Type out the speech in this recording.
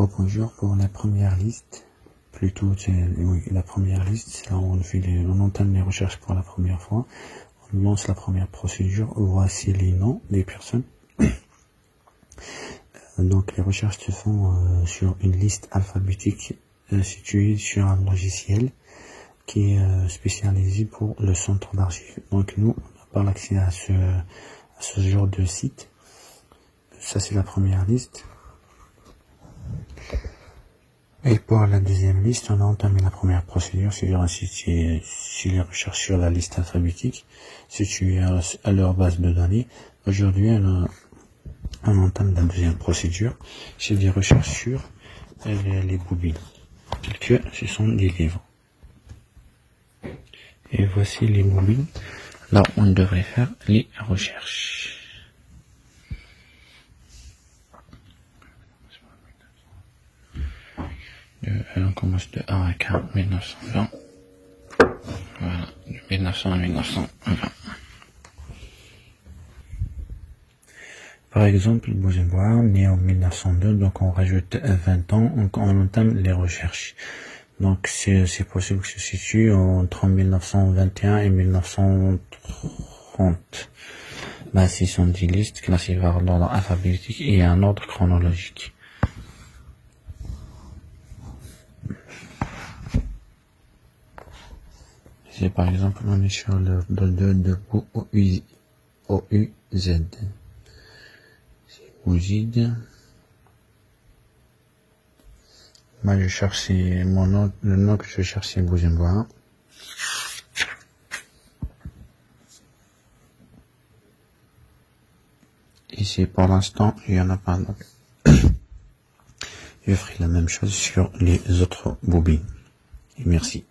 Bonjour, pour la première liste, plutôt oui, la première liste, c'est là où on entame les recherches pour la première fois, on lance la première procédure, voici les noms des personnes. Donc les recherches se font sur une liste alphabétique située sur un logiciel qui est spécialisé pour le centre d'archives. Donc nous, on n'a pas l'accès à ce genre de site. Ça c'est la première liste. Et pour la deuxième liste, on a entamé la première procédure, c'est-à-dire si les recherches sur la liste alphabétique située à leur base de données. Aujourd'hui, on entame la deuxième procédure, c'est des recherches sur les bobines, telles que ce sont des livres. Et voici les bobines, là où on devrait faire les recherches. On commence de 1 à 4, 1920. Voilà, de 1900 à 1920. Par exemple, Bourgeois, né en 1902, donc on rajoute 20 ans, on entame les recherches. Donc c'est possible que se situe entre 1921 et 1930. Bah, ce sont des listes classées par l'ordre alphabétique et un ordre chronologique. C'est par exemple, on est sur le 2 de OUZ. C'est Ouzid. Moi, je cherche le nom que je cherche, c'est Bouzembois. Ici, pour l'instant, il n'y en a pas. Donc, je ferai la même chose sur les autres bobines. Et merci.